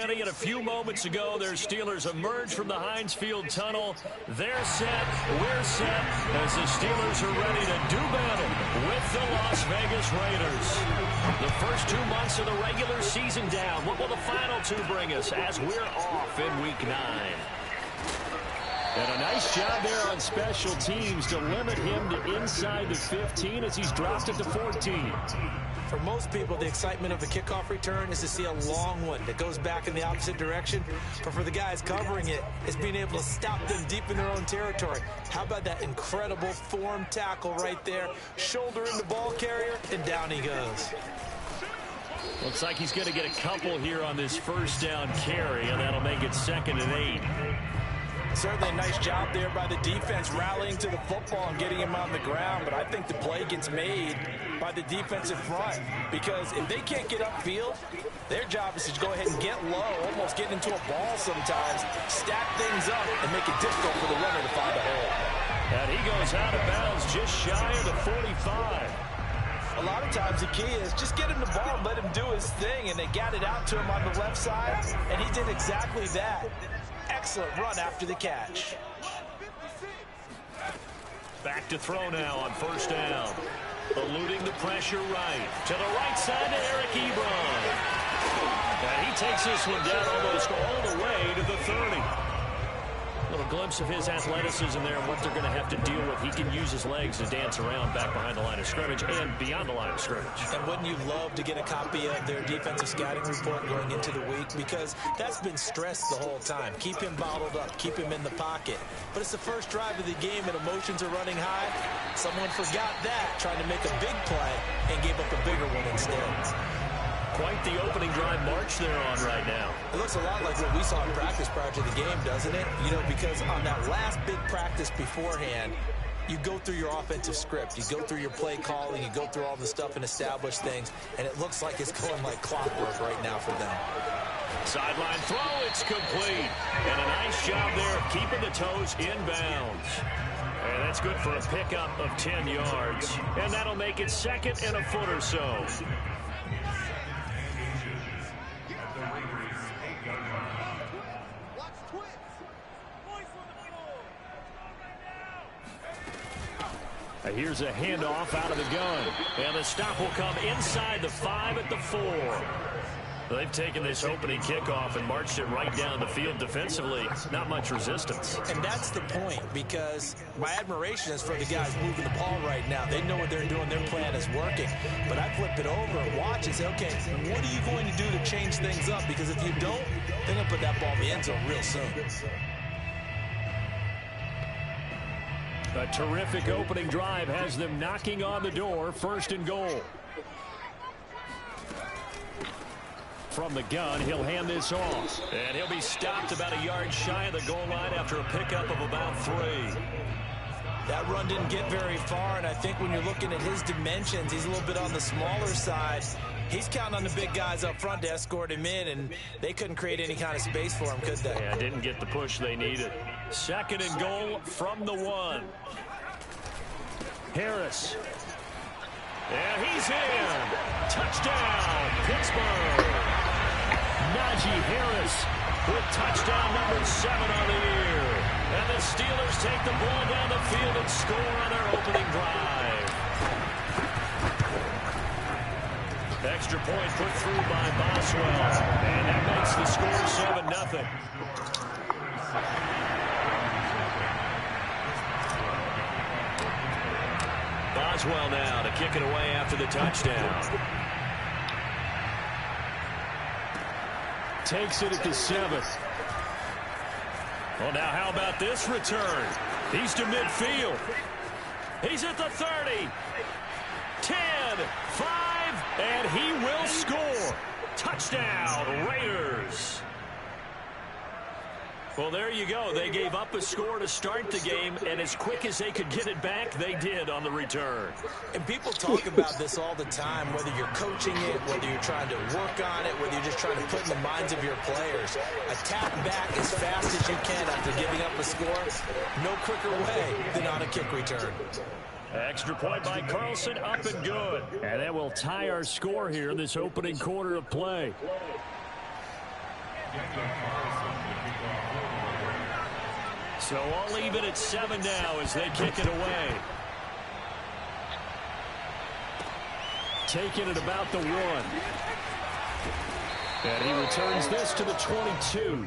And a few moments ago, their Steelers emerged from the Heinz Field tunnel. They're set, we're set, as the Steelers are ready to do battle with the Las Vegas Raiders. The first 2 months of the regular season down. What will the final two bring us as we're off in Week 9? And a nice job there on special teams to limit him to inside the 15 as he's dropped it to 14. For most people, the excitement of the kickoff return is to see a long one that goes back in the opposite direction. But for the guys covering it, it's being able to stop them deep in their own territory. How about that incredible form tackle right there? Shoulder in the ball carrier, and down he goes. Looks like he's going to get a couple here on this first down carry, and that'll make it 2nd and 8. Certainly a nice job there by the defense rallying to the football and getting him on the ground, but I think the play gets made by the defensive front because if they can't get upfield, their job is to go ahead and get low, almost get into a ball sometimes, stack things up, and make it difficult for the runner to find a hole. And he goes out of bounds just shy of the 45. A lot of times the key is just get him the ball and let him do his thing, and they got it out to him on the left side, and he did exactly that. Excellent run after the catch. Back to throw now on first down. Eluding the pressure right. To the right side to Eric Ebron. And he takes this one down almost all the way to the 30. Little glimpse of his athleticism there and what they're going to have to deal with. He can use his legs to dance around back behind the line of scrimmage and beyond the line of scrimmage. And wouldn't you love to get a copy of their defensive scouting report going into the week? Because that's been stressed the whole time. Keep him bottled up. Keep him in the pocket. But it's the first drive of the game and emotions are running high. Someone forgot that, trying to make a big play and gave up a bigger one instead. Quite the opening drive march they're on right now. It looks a lot like what we saw in practice prior to the game, doesn't it? You know, because on that last big practice beforehand, you go through your offensive script. You go through your play calling. You go through all the stuff and establish things. And it looks like it's going like clockwork right now for them. Sideline throw, it's complete. And a nice job there of keeping the toes in bounds. And that's good for a pickup of 10 yards. And that'll make it 2nd and a foot or so. Here's a handoff out of the gun. And the stop will come inside the 5 at the 4. They've taken this opening kickoff and marched it right down the field defensively. Not much resistance. And that's the point, because my admiration is for the guys moving the ball right now. They know what they're doing. Their plan is working. But I flip it over and watch and say, okay, what are you going to do to change things up? Because if you don't, they're going to put that ball in the end zone real soon. A terrific opening drive has them knocking on the door. 1st and goal. From the gun, he'll hand this off. And he'll be stopped about a yard shy of the goal line after a pickup of about 3. That run didn't get very far, and I think when you're looking at his dimensions, he's a little bit on the smaller side. He's counting on the big guys up front to escort him in, and they couldn't create any kind of space for him, could they? Yeah, didn't get the push they needed. 2nd and goal from the 1. Harris. And he's in. Touchdown, Pittsburgh. Najee Harris with touchdown number 7 on the year. And the Steelers take the ball down the field and score on their opening drive. Extra point put through by Boswell. And that makes the score 7-0. Boswell now to kick it away after the touchdown. Takes it at the 7th. Well, now how about this return? He's to midfield. He's at the 30. 10, 5, and he will score. Touchdown, Raiders. Well, there you go. They gave up a score to start the game, and as quick as they could get it back, they did on the return. And people talk about this all the time, whether you're coaching it, whether you're trying to work on it, whether you're just trying to put in the minds of your players. Attack back as fast as you can after giving up a score. No quicker way than on a kick return. Extra point by Carlson, up and good. And that will tie our score here in this opening quarter of play. So all even at 7 now as they kick it away. Taking it about the 1. And he returns this to the 22.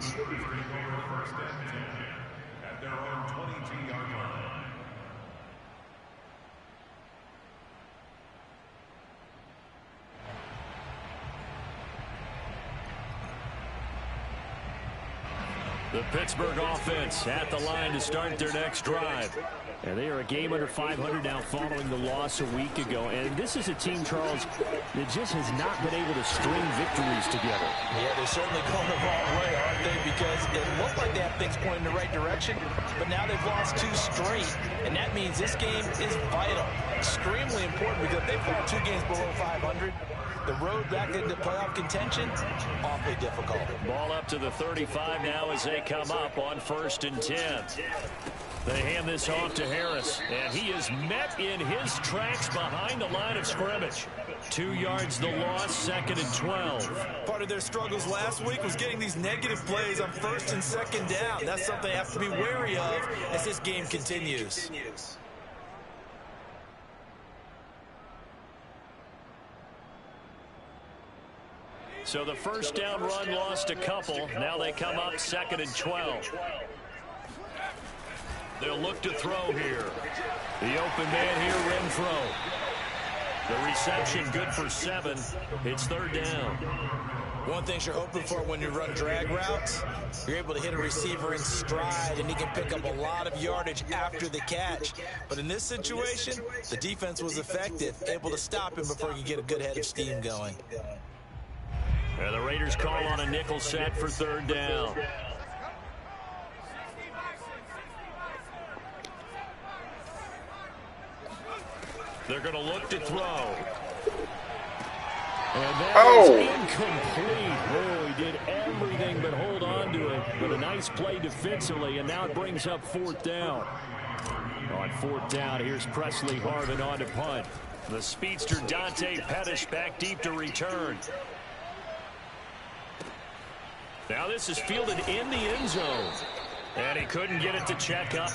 The Pittsburgh offense at the line to start their next drive. And they are a game under 500 now following the loss a week ago. And this is a team, Charles, that just has not been able to string victories together. Yeah, they're certainly going the wrong way, aren't they? Because it looked like they have things pointing in the right direction, but now they've lost 2 straight. And that means this game is vital, extremely important, because if they've got 2 games below 500, the road back into playoff contention, awfully difficult. Ball up to the 35 now as they come up on 1st and 10. They hand this off to Harris, and he is met in his tracks behind the line of scrimmage. 2 yards the loss, 2nd and 12. Part of their struggles last week was getting these negative plays on 1st and 2nd down. That's something they have to be wary of as this game continues. So the first down run lost a couple. Now they come up 2nd and 12. They'll look to throw here. The open man here, Renfro. The reception good for 7. It's 3rd down. One thing you're hoping for when you run drag routes, you're able to hit a receiver in stride, and he can pick up a lot of yardage after the catch. But in this situation, the defense was effective, able to stop him before he could get a good head of steam going. And the Raiders call on a nickel set for 3rd down. They're going to look to throw. And that is incomplete. Oh, he did everything but hold on to it. But a nice play defensively, and now it brings up 4th down. On 4th down, here's Presley Harvin on to punt. The speedster Dante Pettis back deep to return. Now this is fielded in the end zone. And he couldn't get it to check up.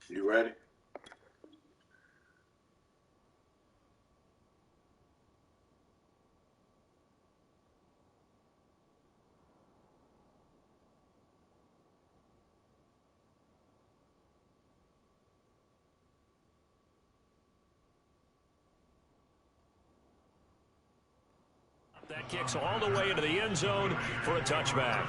You ready? That kicks all the way into the end zone for a touchback.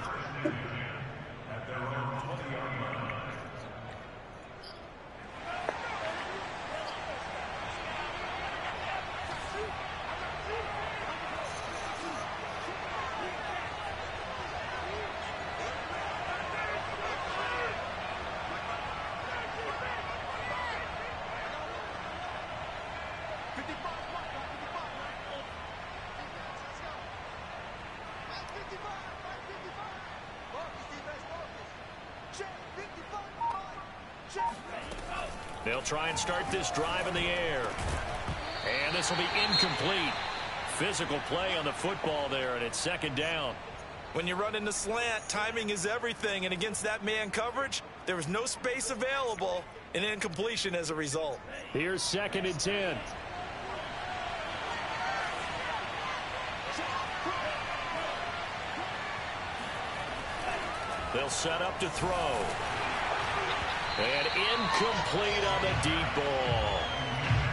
They'll try and start this drive in the air. And this will be incomplete. Physical play on the football there, and it's second down. When you run in the slant, timing is everything. And against that man coverage, there was no space available, and incompletion as a result. Here's 2nd and 10. They'll set up to throw. And incomplete on the deep ball.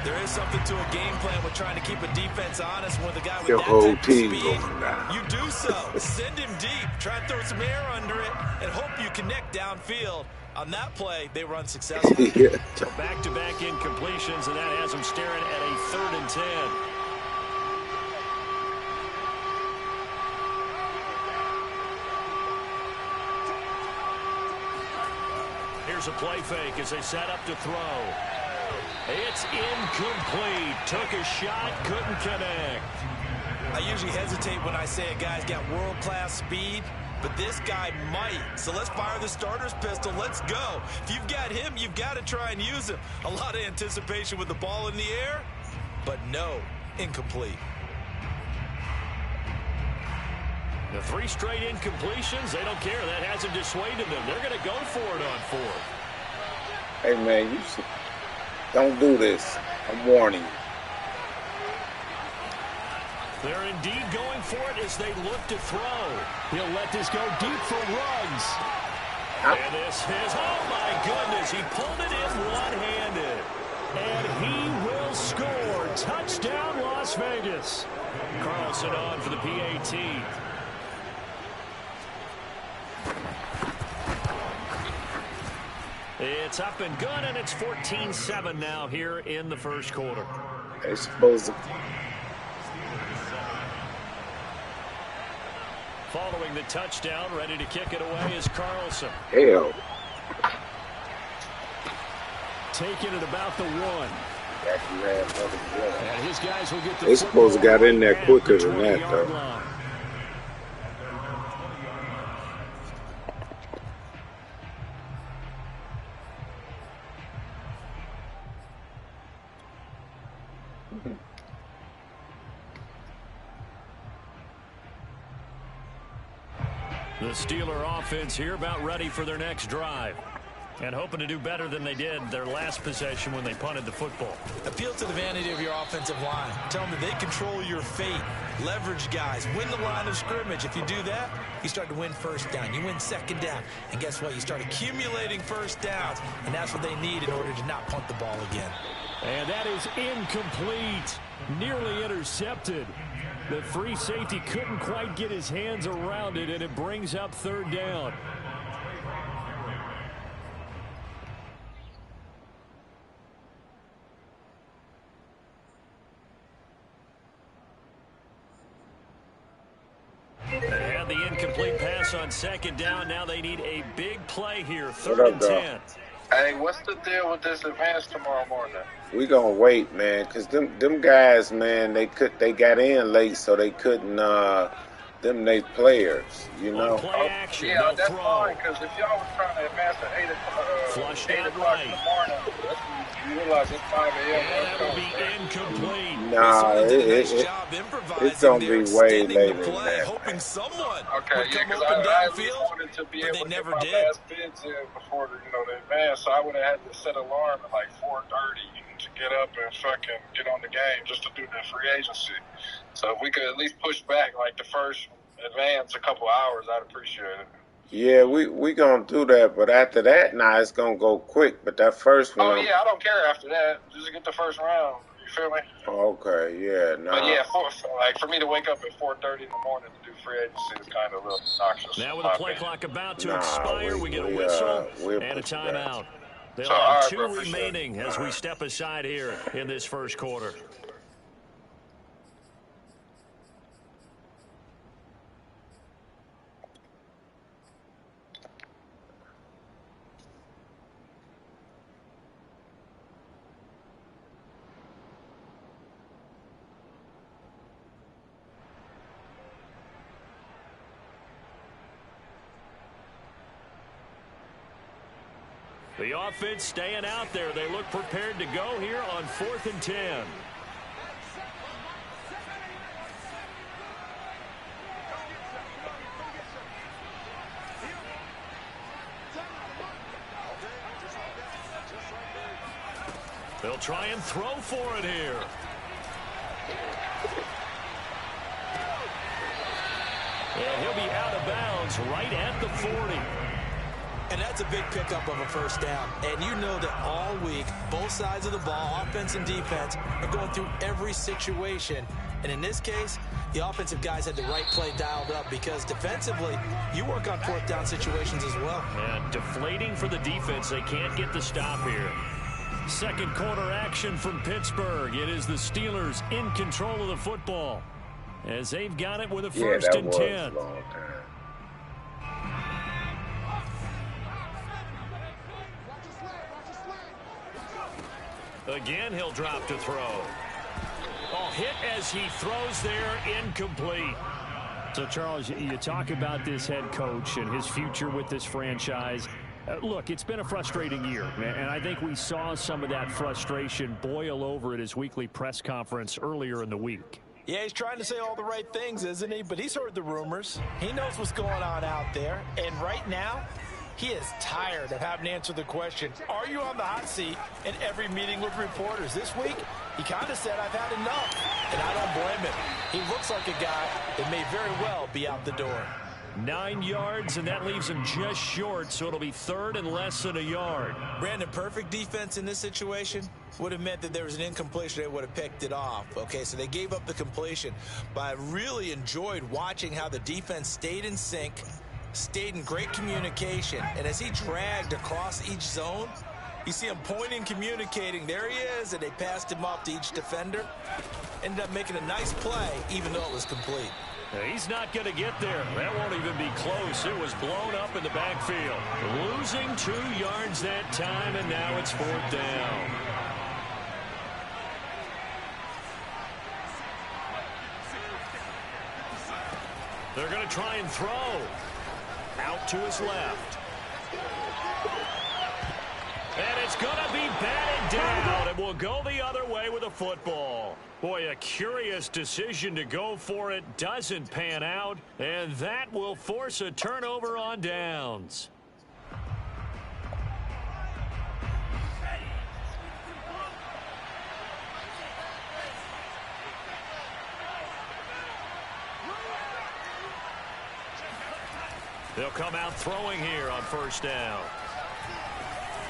There is something to a game plan with trying to keep a defense honest with a guy with Your that whole type of team speed. going down. You do so. Send him deep. Try and throw some air under it and hope you connect downfield. On that play, they were unsuccessful. Yeah. So back-to-back incompletions, and that has them staring at a 3rd and 10. Here's a play fake as they set up to throw. It's incomplete. Took a shot, couldn't connect. I usually hesitate when I say a guy's got world-class speed, but this guy might. So let's fire the starter's pistol. Let's go. If you've got him, you've got to try and use him. A lot of anticipation with the ball in the air, but no, incomplete. The 3 straight incompletions, they don't care. That hasn't dissuaded them. They're going to go for it on 4th. Hey, man, don't do this. I'm warning you. They're indeed going for it as they look to throw. He'll let this go deep for Ruggs. And this is, oh my goodness, he pulled it in one-handed. And he will score. Touchdown, Las Vegas. Carlson on for the PAT. It's up and good, and it's 14-7 now here in the first quarter. They're supposed to. Following the touchdown, ready to kick it away is Carlson. Hell. Taking it about the 1. And his guys will get the They supposed to got in there quicker than that, though. Line. The Steeler offense here about ready for their next drive. And hoping to do better than they did their last possession when they punted the football. Appeal to the vanity of your offensive line. Tell them that they control your fate. Leverage guys. Win the line of scrimmage. If you do that, you start to win first down. You win second down. And guess what? You start accumulating first downs. And that's what they need in order to not punt the ball again. And that is incomplete. Nearly intercepted. The free safety couldn't quite get his hands around it, and it brings up 3rd down. They had the incomplete pass on 2nd down. Now they need a big play here. 3rd and 10. Hey, what's the deal with this advance tomorrow morning? We gonna wait, man, cause them guys, man, they got in late, so they couldn't. Them they players, you know. Play action, yeah, no that's throw. fine. Cause if y'all was trying to advance at 8 o'clock, Flushed 8 out o'clock in right. the morning, that's when you realize it's 5 a.m. And that will be incomplete. Nah, it's gonna be way later than that. Hoping someone Okay, would yeah, come because open I really downfield, wanted to be but able they to never get my did. last bids in before the advance, so I would have had to set an alarm at like 4:30 to get up and fucking get on the game just to do the free agency. So if we could at least push back like the first advance a couple hours, I'd appreciate it. Yeah, we gonna do that, but after that, now it's gonna go quick. But that first one, Oh yeah, I don't care after that. Just get the first round. You feel me? Okay, yeah, But yeah, for me to wake up at 4:30 in the morning to do free agency is kind of a little obnoxious. Now with the play clock about to expire, we get a whistle and a timeout. They'll have 2 remaining as we step aside here in this first quarter. The offense staying out there. They look prepared to go here on 4th and 10. They'll try and throw for it here. And he'll be out of bounds right at the 40. And that's a big pickup of a first down. And you know that all week, both sides of the ball, offense and defense, are going through every situation. And in this case, the offensive guys had the right play dialed up because defensively, you work on 4th down situations as well. And deflating for the defense. They can't get the stop here. Second quarter action from Pittsburgh. It is the Steelers in control of the football as they've got it with a 1st and 10. Again, he'll drop to throw. Oh, hit as he throws there, incomplete. So, Charles, you talk about this head coach and his future with this franchise. Look, it's been a frustrating year, and I think we saw some of that frustration boil over at his weekly press conference earlier in the week. Yeah, he's trying to say all the right things, isn't he? But he's heard the rumors. He knows what's going on out there. And right now, he is tired of having to answer the question, are you on the hot seat in every meeting with reporters? This week, he kind of said, I've had enough. And I don't blame him. He looks like a guy that may very well be out the door. 9 yards, and that leaves him just short, so it'll be 3rd and less than a yard. Brandon, perfect defense in this situation would have meant that there was an incompletion. They would have picked it off. Okay, so they gave up the completion. But I really enjoyed watching how the defense stayed in sync, stayed in great communication, and as he dragged across each zone, you see him pointing, communicating. There he is, and they passed him off to each defender. Ended up making a nice play, even though it was complete. He's not going to get there. That won't even be close. It was blown up in the backfield. Losing 2 yards that time, and now it's 4th down. They're going to try and throw. Out to his left. And it's going to be batted down, and will go the other way with a football. Boy, a curious decision to go for it. Doesn't pan out, and that will force a turnover on downs. They'll come out throwing here on 1st down.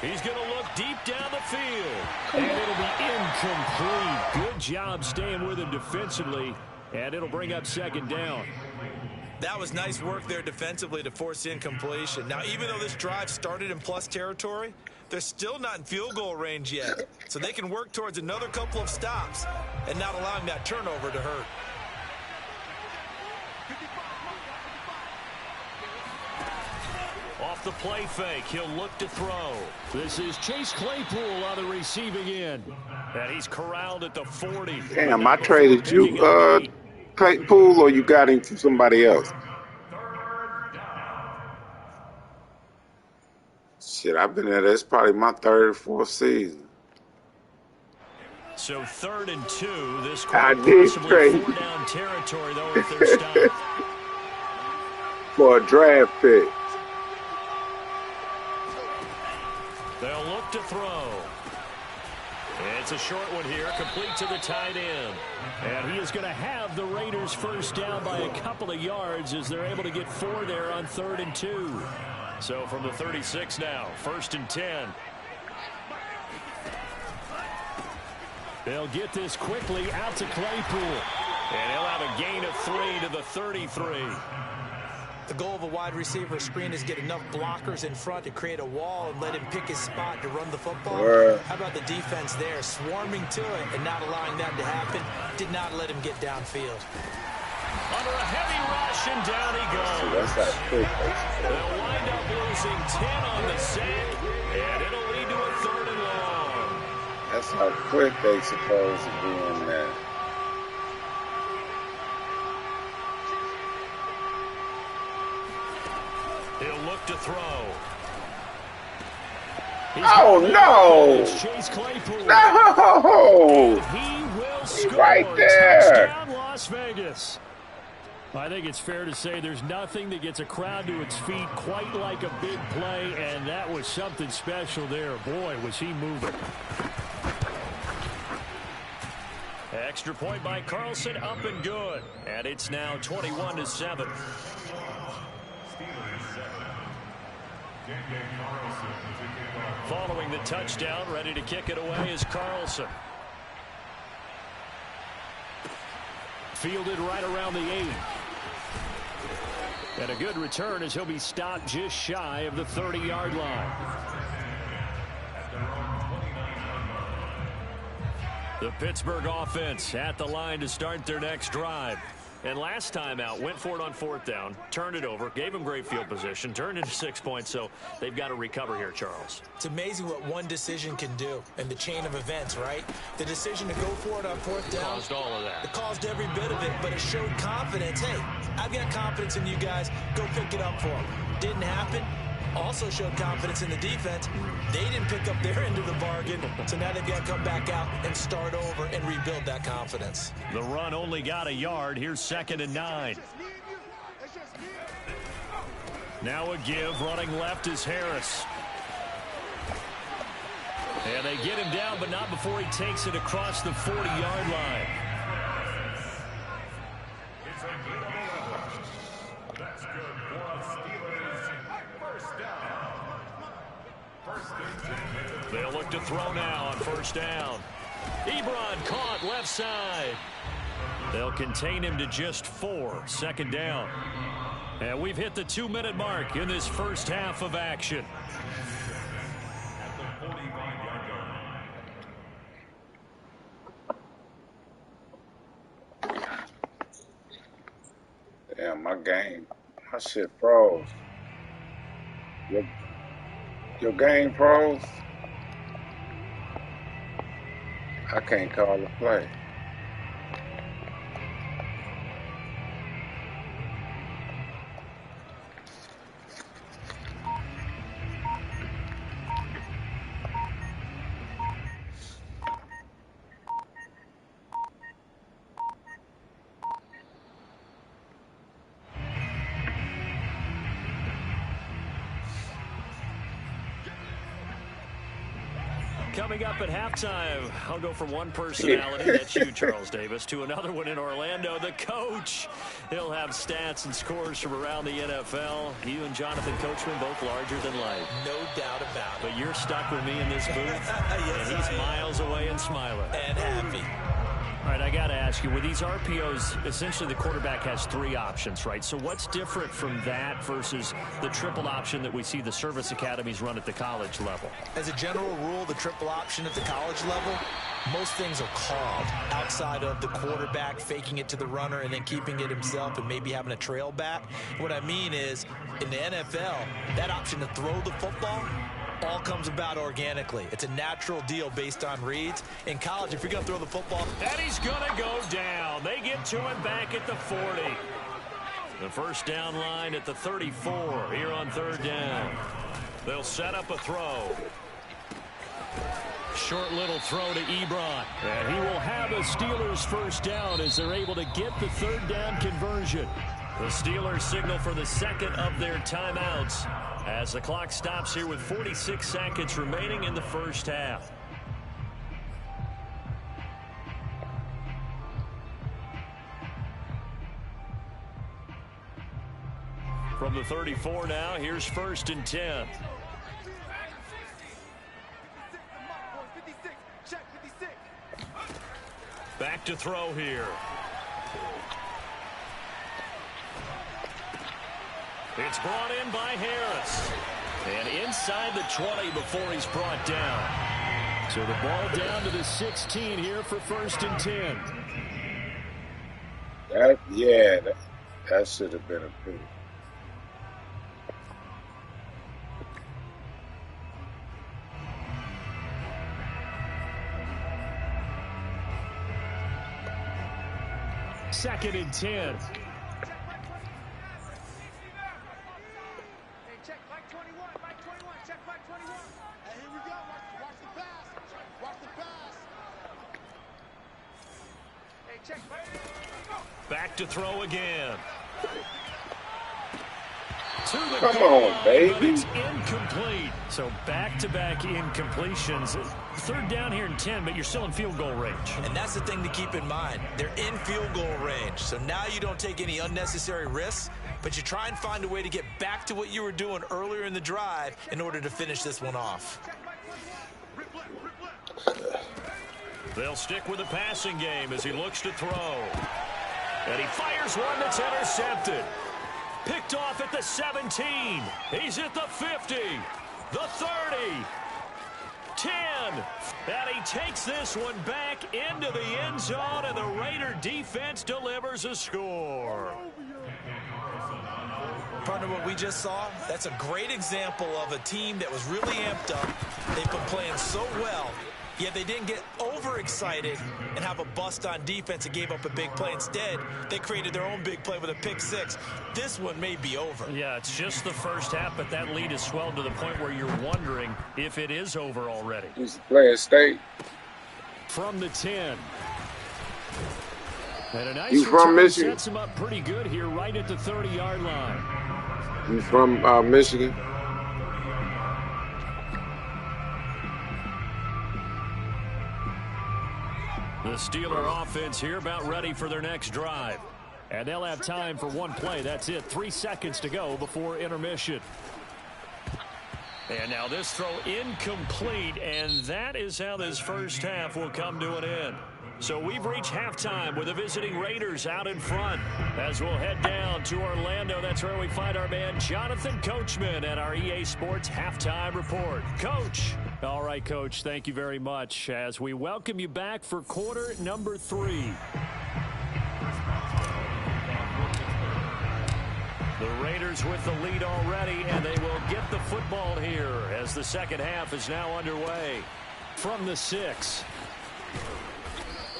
He's going to look deep down the field. And it'll be incomplete. Good job staying with him defensively. And it'll bring up 2nd down. That was nice work there defensively to force incompletion. Now, even though this drive started in plus territory, they're still not in field goal range yet. So they can work towards another couple of stops and not allowing that turnover to hurt. Off the play fake, he'll look to throw. This is Chase Claypool on the receiving end. And he's corralled at the 40. Damn, I traded you, Claypool, or you got him from somebody else? Shit, I've been there. That's probably my 3rd or 4th season. So 3rd and 2. This could be possibly 4 down territory, though, if they're stopped. For a draft pick. They'll look to throw. It's a short one here, complete to the tight end. And he is going to have the Raiders 1st down by a couple of yards as they're able to get 4 there on 3rd and 2. So from the 36 now, 1st and 10. They'll get this quickly out to Claypool. And he'll have a gain of 3 to the 33. The goal of a wide receiver screen is get enough blockers in front to create a wall and let him pick his spot to run the football. How about the defense there, swarming to it and not allowing that to happen? Did not let him get downfield. Under a heavy rush, and down he goes. They'll wind up losing 10 on the sack, and it'll lead to a 3rd and long. That's how quick they supposed to be in that. He'll look to throw. Oh, no! Chase Claypool. No! And he will score. Right there. Touchdown, Las Vegas. I think it's fair to say there's nothing that gets a crowd to its feet quite like a big play, and that was something special there. Boy, was he moving. Extra point by Carlson, up and good. And it's now 21-7. Following the touchdown, ready to kick it away is Carlson. Fielded right around the 8. And a good return as he'll be stopped just shy of the 30-yard line. The Pittsburgh offense at the line to start their next drive. And last time out, went for it on 4th down, turned it over, gave them great field position, turned into 6 points, so they've got to recover here, Charles. It's amazing what one decision can do in the chain of events, right? The decision to go for it on 4th down. Caused all of that. It caused every bit of it, but it showed confidence. Hey, I've got confidence in you guys. Go pick it up for them. Didn't happen. Also showed confidence in the defense. They didn't pick up their end of the bargain, so now they've got to come back out and start over and rebuild that confidence. The run only got a yard. Here's 2nd and 9. Now a give. Running left is Harris. And they get him down, but not before he takes it across the 40-yard line. They'll look to throw now on 1st down. Ebron caught left side. They'll contain him to just 4. 2nd down. And we've hit the 2-minute mark in this first half of action. Damn, my shit froze. Your game froze? I can't call the play. Coming up at halftime, I'll go from one personality, that's you, Charles Davis, to another one in Orlando, the coach. He'll have stats and scores from around the NFL. You and Jonathan Coachman, both larger than life. No doubt about it. But you're stuck with me in this booth, yes, and he's miles away and smiling. And happy. All right, I got to ask you, with these RPOs, essentially the quarterback has 3 options, right? So what's different from that versus the triple option that we see the service academies run at the college level? As a general rule, the triple option at the college level, most things are called outside of the quarterback faking it to the runner and then keeping it himself and maybe having a trail back. What I mean is, in the NFL, that option to throw the football all comes about organically. It's a natural deal based on reads. In college, if you're going to throw the football, and he's going to go down. They get to him back at the 40. The first down line at the 34 here on 3rd down. They'll set up a throw. Short little throw to Ebron. And he will have a Steelers first down as they're able to get the 3rd down conversion. The Steelers signal for the 2nd of their timeouts as the clock stops here with 46 seconds remaining in the first half. From the 34 now, here's 1st and 10. Back to throw here. It's brought in by Harris. And inside the 20 before he's brought down. So the ball down to the 16 here for 1st and 10. That should have been a pick. Second and 10. Back to throw again. Come on, baby. It's incomplete. So back-to-back incompletions. 3rd down here and 10, but you're still in field goal range. And that's the thing to keep in mind. They're in field goal range. So now you don't take any unnecessary risks, but you try and find a way to get back to what you were doing earlier in the drive in order to finish this one off. They'll stick with the passing game as he looks to throw. And he fires one that's intercepted. Picked off at the 17. He's at the 50. The 30. 10. And he takes this one back into the end zone, and the Raider defense delivers a score. Partner, what we just saw, that's a great example of a team that was really amped up. They've been playing so well, yet they didn't get overexcited and have a bust on defense and gave up a big play. Instead, they created their own big play with a pick six. This one may be over. Yeah, it's just the first half, but that lead has swelled to the point where you're wondering if it is over already. He's playing state. From the 10. And a nice He's from return Michigan. sets him up pretty good here right at the 30-yard line. He's from Michigan. The Steeler offense here about ready for their next drive. And they'll have time for one play. That's it. 3 seconds to go before intermission. And now this throw incomplete, and that is how this first half will come to an end. So we've reached halftime with the visiting Raiders out in front. As we'll head down to Orlando, that's where we find our man Jonathan Coachman at our EA Sports Halftime Report. Coach. All right, Coach, thank you very much as we welcome you back for quarter number 3. The Raiders with the lead already, and they will get the football here as the second half is now underway. From the 6.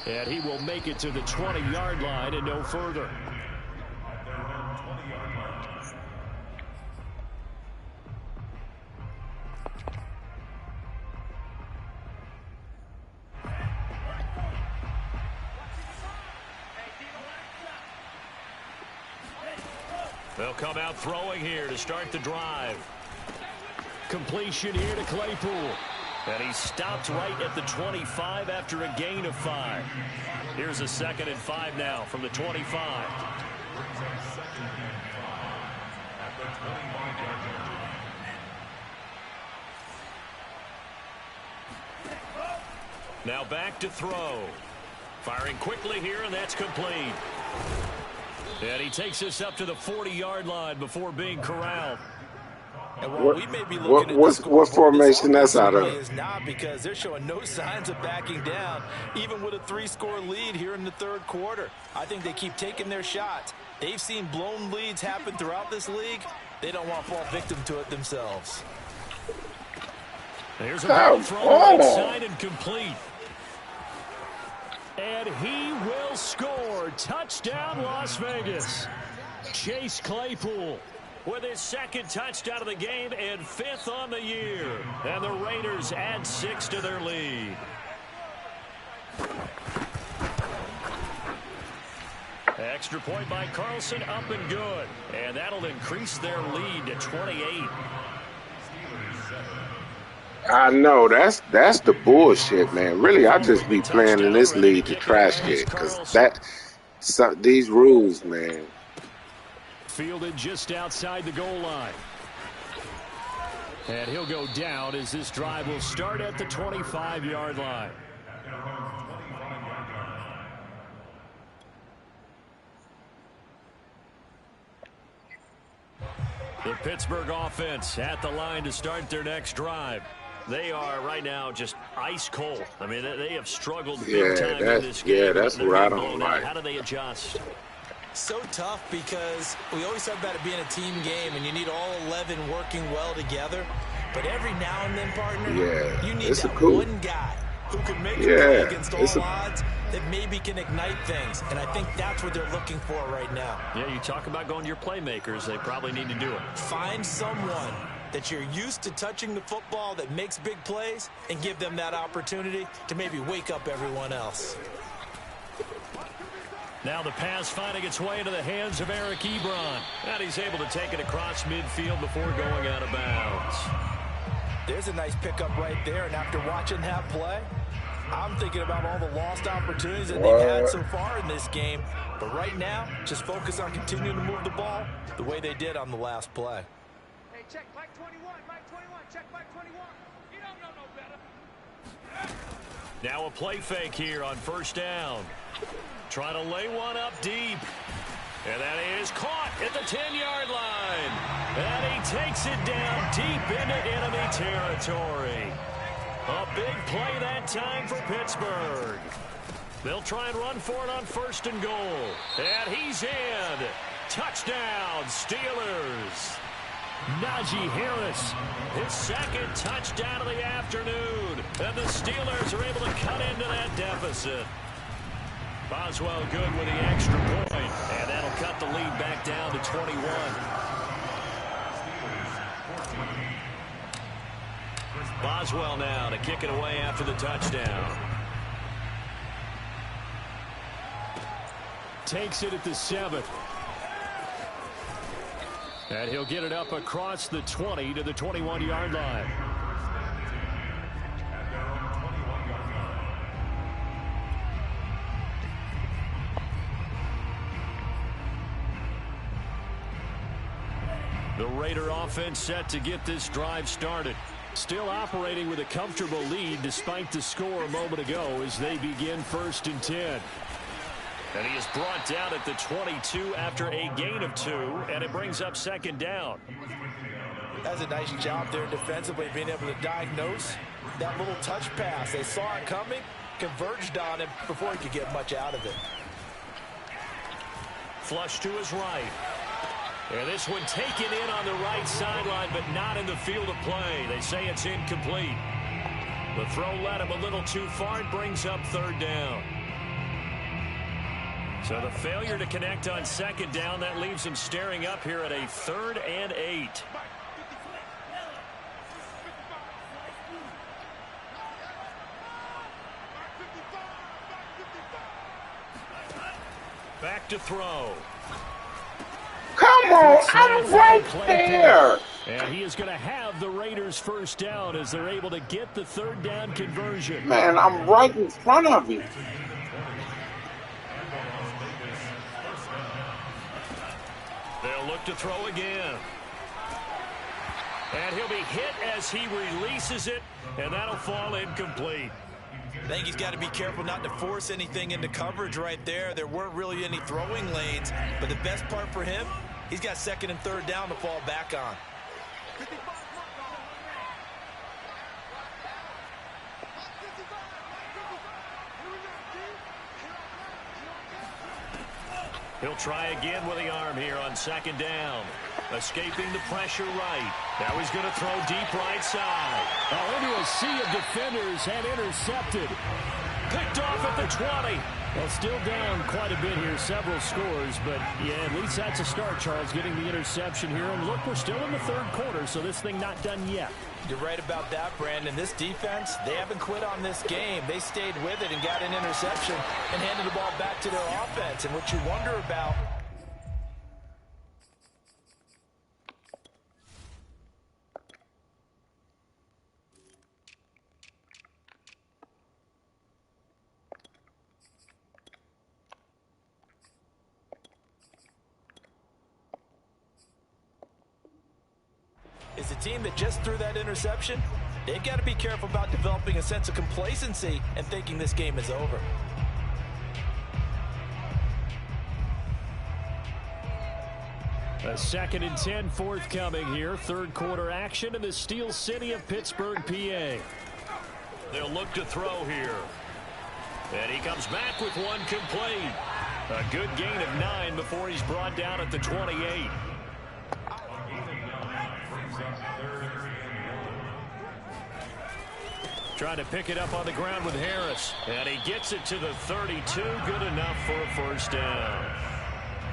And he will make it to the 20-yard line and no further. They'll come out throwing here to start the drive. Completion here to Claypool. And he stopped right at the 25 after a gain of 5. Here's a 2nd and 5 now from the 25. Now back to throw. Firing quickly here, and that's complete. And he takes us up to the 40-yard line before being corralled. And what we may be looking at what formation that's out of? Is not, because they're showing no signs of backing down, even with a 3-score lead here in the third quarter. I think they keep taking their shots. They've seen blown leads happen throughout this league. They don't want to fall victim to it themselves. Here's a ball thrown right side and complete. And he will score. Touchdown, Las Vegas. Chase Claypool with his 2nd touchdown of the game and 5th on the year. And the Raiders add 6 to their lead. Extra point by Carlson, up and good. And that'll increase their lead to 28. I know, that's the bullshit, man. Really, I just be playing in this league to trash it, because these rules, man. Fielded just outside the goal line. And he'll go down as this drive will start at the 25-yard line. The Pittsburgh offense at the line to start their next drive. They are right now just ice cold. I mean, they have struggled big time in this game. Yeah, that's what I don't like. How do they adjust? So tough because we always talk about it being a team game and you need all 11 working well together. But every now and then, partner, you need that one guy who can make a play against all odds that maybe can ignite things. And I think that's what they're looking for right now. Yeah, you talk about going to your playmakers. They probably need to do it. Find someone that you're used to touching the football that makes big plays and give them that opportunity to maybe wake up everyone else. Now the pass finding its way into the hands of Eric Ebron. And he's able to take it across midfield before going out of bounds. There's a nice pickup right there, and after watching that play, I'm thinking about all the lost opportunities that they've had so far in this game. But right now, just focus on continuing to move the ball the way they did on the last play. Hey, check Mike 21, Mike 21, check Mike 21. You don't know no better. Now a play fake here on first down. Trying to lay one up deep. And that is caught at the 10-yard line. And he takes it down deep into enemy territory. A big play that time for Pittsburgh. They'll try and run for it on first and goal. And he's in. Touchdown, Steelers. Najee Harris, his second touchdown of the afternoon. And the Steelers are able to cut into that deficit. Boswell good with the extra point, and that'll cut the lead back down to 21. Boswell now to kick it away after the touchdown. Takes it at the 7. And he'll get it up across the 20 to the 21-yard line. The Raider offense set to get this drive started. Still operating with a comfortable lead despite the score a moment ago as they begin first and 10. And he is brought down at the 22 after a gain of 2, and it brings up second down. That's a nice job there defensively, being able to diagnose that little touch pass. They saw it coming, converged on him before he could get much out of it. Flush to his right. And this one taken in on the right sideline, but not in the field of play. They say it's incomplete. The throw led him a little too far. It brings up third down. So the failure to connect on second down, that leaves him staring up here at a 3rd and 8. Back to throw. Come on, I'm right there. And he is going to have the Raiders first down as they're able to get the 3rd down conversion. Man, I'm right in front of you. They'll look to throw again. And he'll be hit as he releases it, and that'll fall incomplete. I think he's got to be careful not to force anything into coverage right there. There weren't really any throwing lanes, but the best part for him, he's got 2nd and 3rd down to fall back on. He'll try again with the arm here on 2nd down. Escaping the pressure right. Now he's going to throw deep right side. Into a sea of defenders and intercepted. Picked off at the 20. Well, still down quite a bit here, several scores, but yeah, at least that's a start, Charles, getting the interception here. And look, we're still in the 3rd quarter, so this thing not done yet. You're right about that, Brandon. This defense, they haven't quit on this game. They stayed with it and got an interception and handed the ball back to their offense. And what you wonder about, is the team that just threw that interception, they've got to be careful about developing a sense of complacency and thinking this game is over. A 2nd and 10 forthcoming here. Third quarter action in the Steel City of Pittsburgh, PA. They'll look to throw here. And he comes back with one complete. A good gain of 9 before he's brought down at the 28. Trying to pick it up on the ground with Harris. And he gets it to the 32. Good enough for a first down.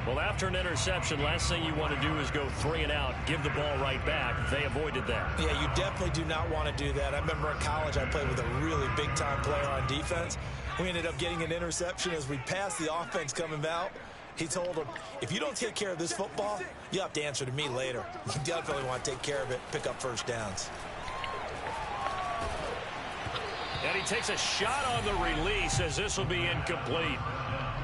Well, after an interception, last thing you want to do is go 3 and out, give the ball right back. They avoided that. Yeah, you definitely do not want to do that. I remember in college I played with a really big-time player on defense. We ended up getting an interception as we passed the offense coming out. He told him, if you don't take care of this football, you have to answer to me later. You definitely want to take care of it, pick up first downs. And he takes a shot on the release as this will be incomplete.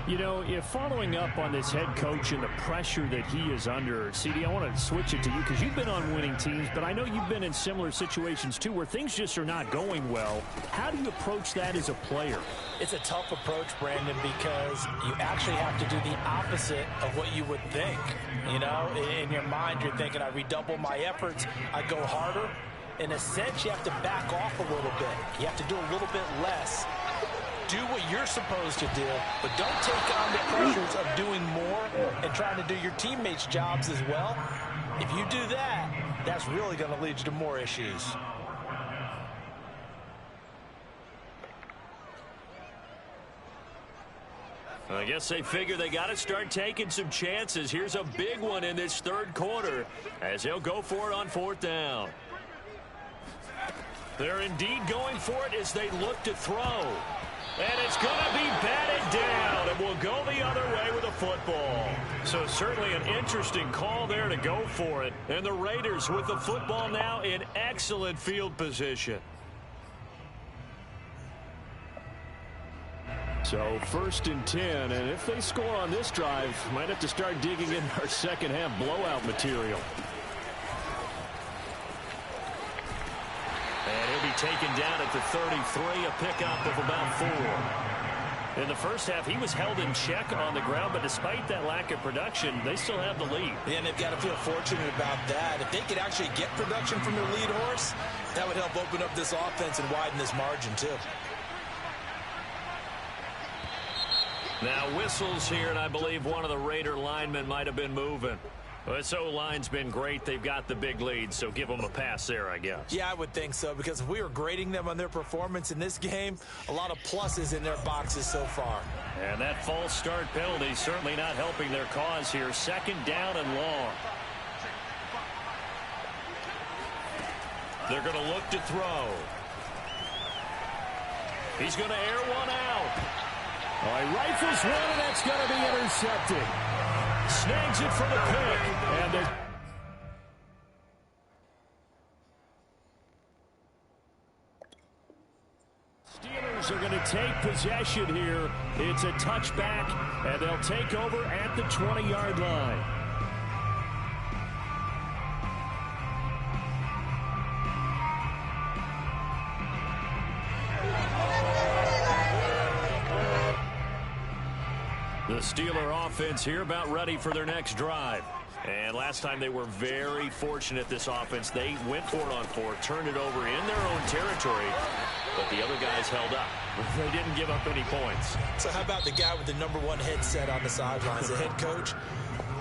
You know, if following up on this head coach and the pressure that he is under, CD, I want to switch it to you because you've been on winning teams, but I know you've been in similar situations too where things just are not going well. How do you approach that as a player? It's a tough approach, Brandon, because you actually have to do the opposite of what you would think. You know, in your mind, you're thinking, I redouble my efforts, I go harder. In a sense, you have to back off a little bit. You have to do a little bit less. Do what you're supposed to do, but don't take on the pressures of doing more and trying to do your teammates' jobs as well. If you do that, that's really going to lead you to more issues. I guess they figure they got to start taking some chances. Here's a big one in this third quarter as they'll go for it on 4th down. They're indeed going for it as they look to throw. And it's going to be batted down, and will go the other way with a football. So certainly an interesting call there to go for it. And the Raiders with the football now in excellent field position. So 1st and 10, and if they score on this drive, might have to start digging in our second half blowout material. And he'll be taken down at the 33, a pickup of about 4. In the first half, he was held in check on the ground, but despite that lack of production, they still have the lead. And they've got to feel fortunate about that. If they could actually get production from their lead horse, that would help open up this offense and widen this margin, too. Now whistles here, and I believe one of the Raider linemen might have been moving. This O-line's been great. They've got the big lead, so give them a pass there, I guess. Yeah, I would think so, because if we were grading them on their performance in this game, a lot of pluses in their boxes so far. And that false start penalty certainly not helping their cause here. 2nd down and long. They're going to look to throw. He's going to air one out. Oh, he rifles one, and that's going to be intercepted. Snags it for the pick. And they're... Steelers are going to take possession here. It's a touchback, and they'll take over at the 20-yard line. The Steeler offense here about ready for their next drive. And last time they were very fortunate, this offense. They went for it on 4, turned it over in their own territory, but the other guys held up. They didn't give up any points. So how about the guy with the #1 headset on the sidelines, the head coach?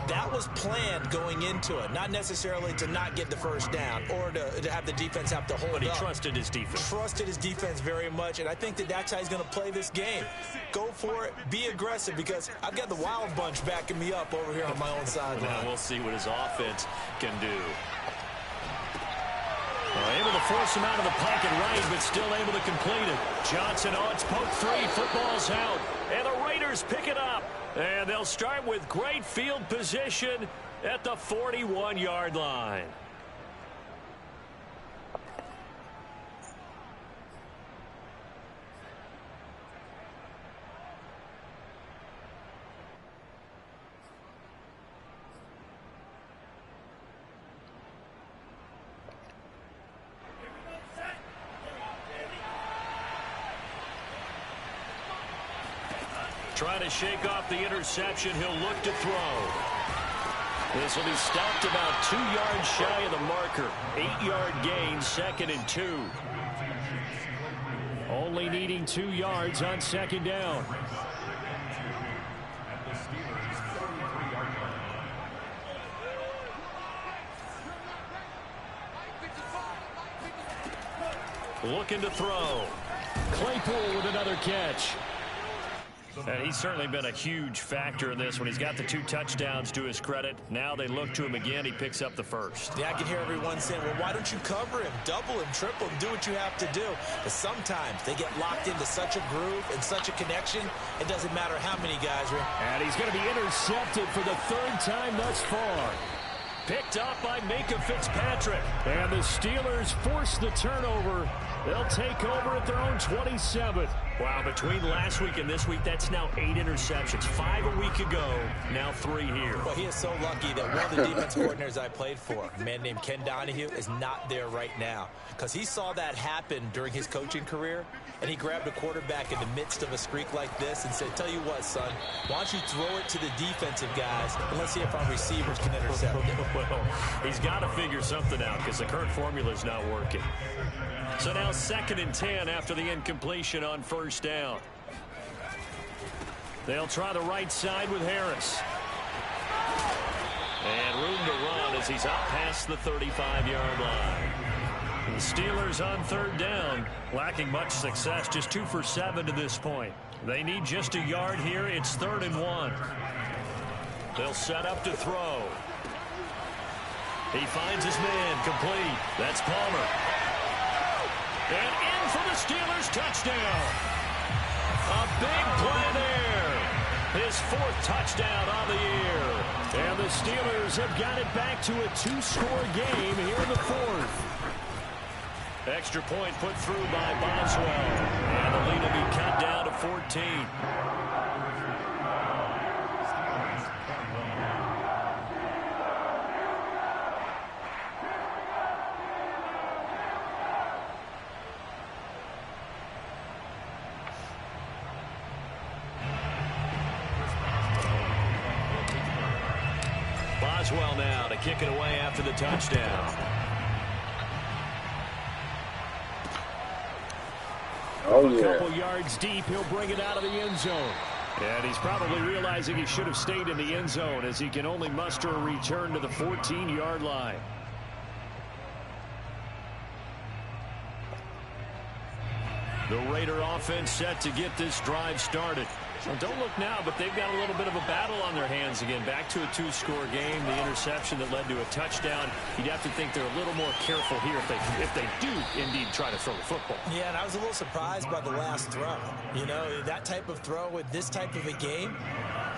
That was planned going into it, not necessarily to not get the first down or to have the defense have to hold up. But he trusted his defense. Trusted his defense very much, and I think that that's how he's going to play this game. Go for it, be aggressive, because I've got the Wild Bunch backing me up over here on my own sideline. Now we'll see what his offense can do. Able to force him out of the pocket right, but still able to complete it. Johnson on its poke 3, football's out, and the Raiders pick it up. And they'll start with great field position at the 41-yard line. Trying to shake off the interception. He'll look to throw. This will be stopped about 2 yards shy of the marker. 8-yard gain, 2nd and 2. Only needing 2 yards on 2nd down. Looking to throw. Claypool with another catch. And he's certainly been a huge factor in this when he's got the 2 touchdowns to his credit. Now they look to him again. He picks up the first. Yeah, I can hear everyone saying, well, why don't you cover him, double him, triple him, do what you have to do. But sometimes they get locked into such a groove and such a connection, it doesn't matter how many guys are in. And he's going to be intercepted for the 3rd time thus far. Picked up by Minkah Fitzpatrick. And the Steelers force the turnover. They'll take over at their own 27. Wow, between last week and this week, that's now 8 interceptions. 5 a week ago, now 3 here. Well, he is so lucky that one of the defense coordinators I played for, a man named Ken Donahue, is not there right now. Because he saw that happen during his coaching career, and he grabbed a quarterback in the midst of a streak like this and said, tell you what, son, why don't you throw it to the defensive guys, and let's see if our receivers can intercept it. Well, he's got to figure something out because the current formula is not working. So now 2nd and 10 after the incompletion on 1st down. They'll try the right side with Harris. And room to run as he's out past the 35-yard line. The Steelers on 3rd down, lacking much success, just 2 for 7 to this point. They need just a yard here. It's 3rd and 1. They'll set up to throw. He finds his man, complete. That's Palmer. And in for the Steelers, touchdown. A big play there. His 4th touchdown on the year. And the Steelers have got it back to a 2-score game here in the 4th. Extra point put through by Boswell. And the lead will be cut down to 14. Boswell now to kick it away after the touchdown. Oh, A yeah. couple yards deep, he'll bring it out of the end zone. And he's probably realizing he should have stayed in the end zone as he can only muster a return to the 14-yard line. The Raider offense set to get this drive started. Well, don't look now, but they've got a little bit of a battle on their hands again. Back to a 2-score game. The interception that led to a touchdown. You'd have to think they're a little more careful here if they do indeed try to throw the football. Yeah, and I was a little surprised by the last throw. You know, that type of throw with this type of a game,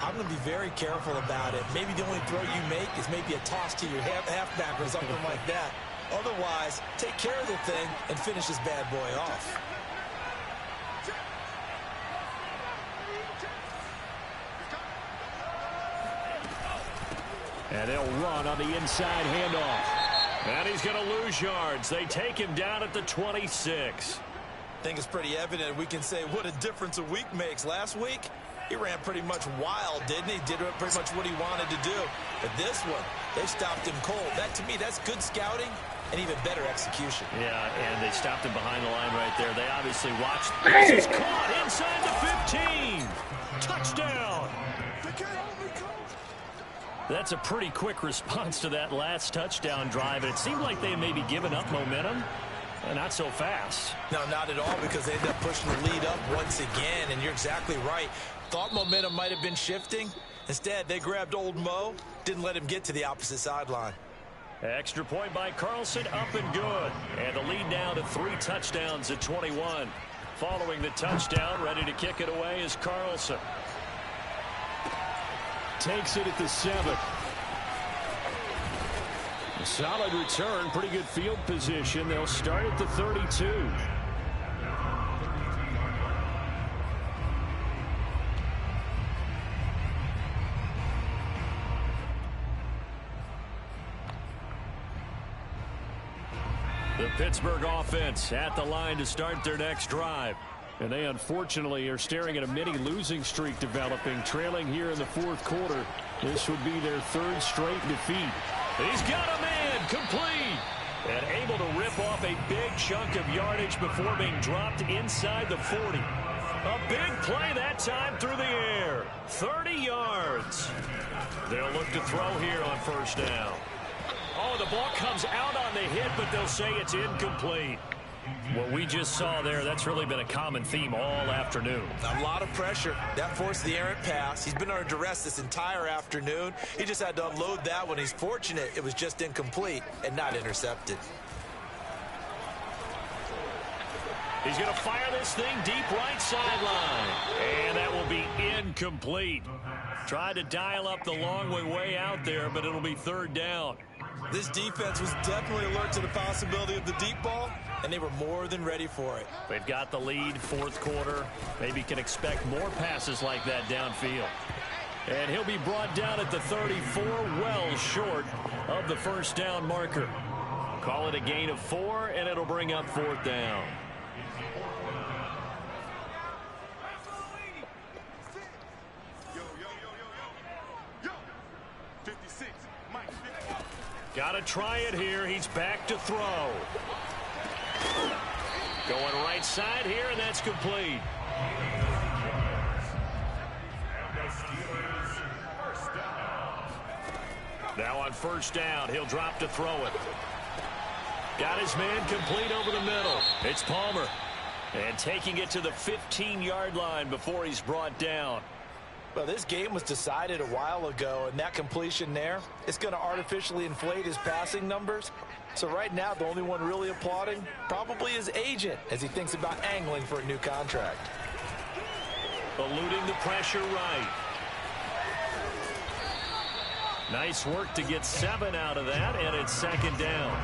I'm going to be very careful about it. Maybe the only throw you make is maybe a toss to your halfback or something like that. Otherwise, take care of the thing and finish this bad boy off. And they'll run on the inside handoff. And he's going to lose yards. They take him down at the 26. I think it's pretty evident we can say what a difference a week makes. Last week, he ran pretty much wild, didn't he? Did pretty much what he wanted to do. But this one, they stopped him cold. That, to me, that's good scouting and even better execution. Yeah, and they stopped him behind the line right there. They obviously watched. This is caught inside the 15. Touchdown. That's a pretty quick response to that last touchdown drive. And it seemed like they had maybe given up momentum. Not so fast. No, not at all, because they ended up pushing the lead up once again. And you're exactly right. Thought momentum might have been shifting. Instead, they grabbed old Mo, didn't let him get to the opposite sideline. Extra point by Carlson, up and good. And the lead down to 3 touchdowns at 21. Following the touchdown, ready to kick it away is Carlson. Takes it at the 7. A solid return, pretty good field position. They'll start at the 32. The Pittsburgh offense at the line to start their next drive. And they unfortunately are staring at a mini losing streak developing, trailing here in the 4th quarter This would be their third straight defeat. He's got a man, complete. And able to rip off a big chunk of yardage before being dropped inside the 40. A big play that time through the air. 30 yards. They'll look to throw here on first down. Oh, the ball comes out on the hit, but they'll say it's incomplete. What we just saw there, that's really been a common theme all afternoon. A lot of pressure. That forced the errant pass. He's been under duress this entire afternoon. He just had to unload that one. He's fortunate it was just incomplete and not intercepted. He's going to fire this thing deep right sideline. And that will be incomplete. Tried to dial up the long way out there, but it'll be third down. This defense was definitely alert to the possibility of the deep ball, and they were more than ready for it. They've got the lead, fourth quarter. Maybe can expect more passes like that downfield. And he'll be brought down at the 34, well short of the first down marker. Call it a gain of 4, and it'll bring up fourth down. Got to try it here. He's back to throw. Going right side here, and that's complete. Now on first down, he'll drop to throw it. Got his man complete over the middle. It's Palmer. And taking it to the 15-yard line before he's brought down. Well, this game was decided a while ago, and that completion there, it's going to artificially inflate his passing numbers. So right now, the only one really applauding probably his agent as he thinks about angling for a new contract. Eluding the pressure right. Nice work to get 7 out of that, and it's second down.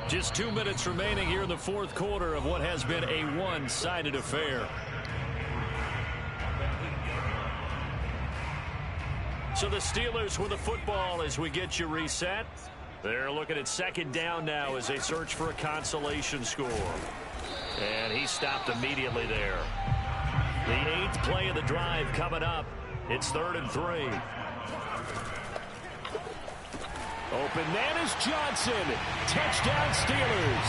Just 2 minutes remaining here in the fourth quarter of what has been a one-sided affair. So the Steelers with the football as we get you reset. They're looking at second down now as they search for a consolation score. And he stopped immediately there. The 8th play of the drive coming up. It's 3rd and 3. Open man is Johnson. Touchdown Steelers.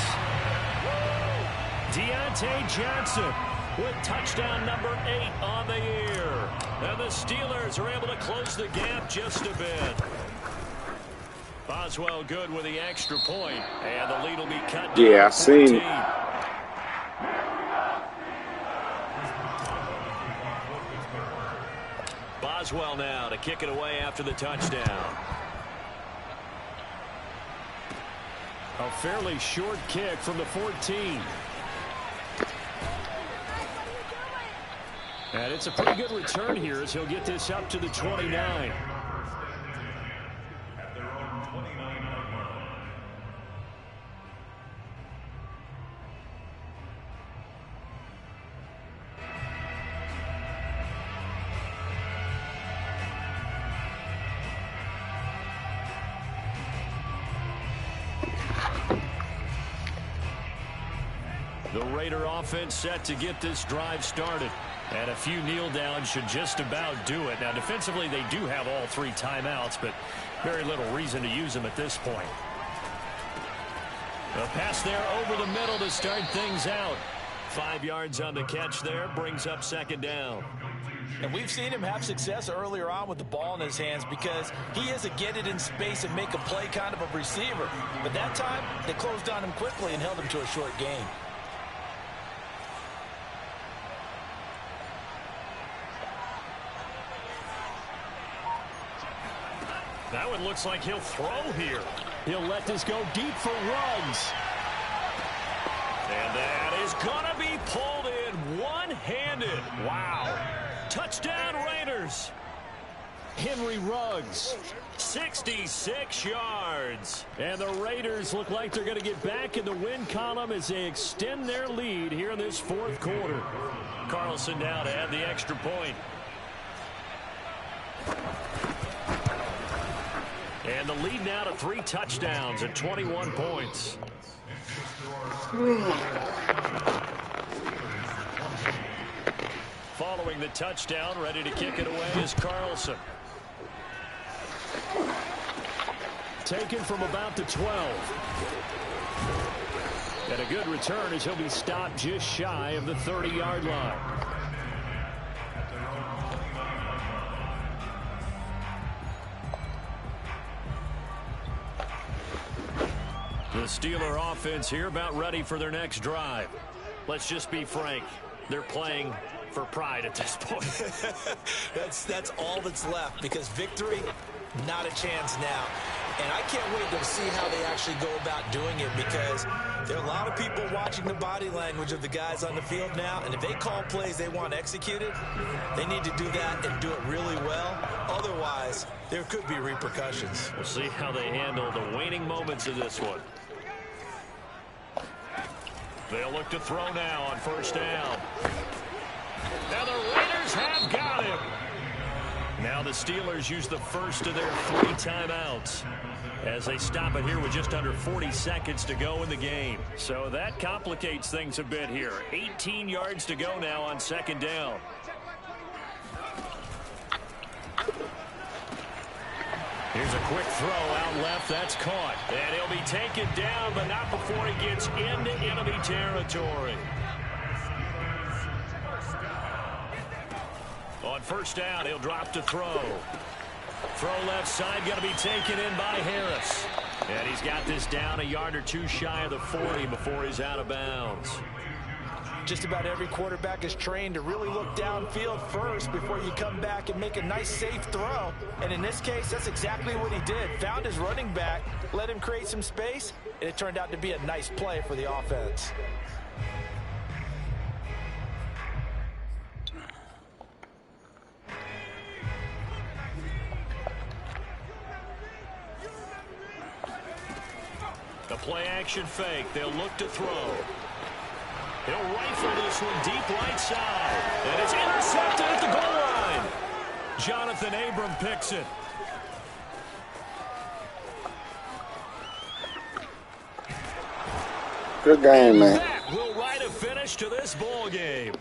Deontay Johnson with touchdown number 8 on the year. And the Steelers are able to close the gap just a bit. Boswell good with the extra point, and the lead will be cut down. Yeah, I seen. Boswell now to kick it away after the touchdown. A fairly short kick from the 14. And it's a pretty good return here as he'll get this up to the 29. The Raider offense set to get this drive started. And a few kneel downs should just about do it. Now, defensively, they do have all 3 timeouts, but very little reason to use them at this point. A pass there over the middle to start things out. 5 yards on the catch there, brings up second down. And we've seen him have success earlier on with the ball in his hands because he is a get it in space and make a play kind of a receiver. But that time, they closed on him quickly and held him to a short gain. That one looks like he'll throw here. He'll let this go deep for Ruggs. And that is going to be pulled in one-handed. Wow. Touchdown Raiders. Henry Ruggs, 66 yards. And the Raiders look like they're going to get back in the win column as they extend their lead here in this fourth quarter. Carlson now to add the extra point. And the lead now to 3 touchdowns at 21 points. Following the touchdown, ready to kick it away is Carlson. taken from about the 12. And a good return as he'll be stopped just shy of the 30-yard line. The Steeler offense here about ready for their next drive. Let's just be frank. They're playing for pride at this point. That's all that's left, because victory, not a chance now. And I can't wait to see how they actually go about doing it, because there are a lot of people watching the body language of the guys on the field now, and if they call plays they want executed, they need to do that and do it really well. Otherwise, there could be repercussions. We'll see how they handle the waning moments of this one. They'll look to throw now on first down. Now the Raiders have got him. Now the Steelers use the first of their 3 timeouts as they stop it here with just under 40 seconds to go in the game. So that complicates things a bit here. 18 yards to go now on second down. Here's a quick throw out left. That's caught. And he'll be taken down, but not before he gets into enemy territory. On first down, he'll drop to throw. Throw left side, got to be taken in by Harris. And he's got this down a yard or two shy of the 40 before he's out of bounds. Just about every quarterback is trained to really look downfield first before you come back and make a nice, safe throw. And in this case, that's exactly what he did. Found his running back, let him create some space, and it turned out to be a nice play for the offense. The play-action fake. They'll look to throw. He'll rifle this one deep right side. And it's intercepted at the goal line. Jonathan Abram picks it. Good game, man. That will write a finish to this ball game.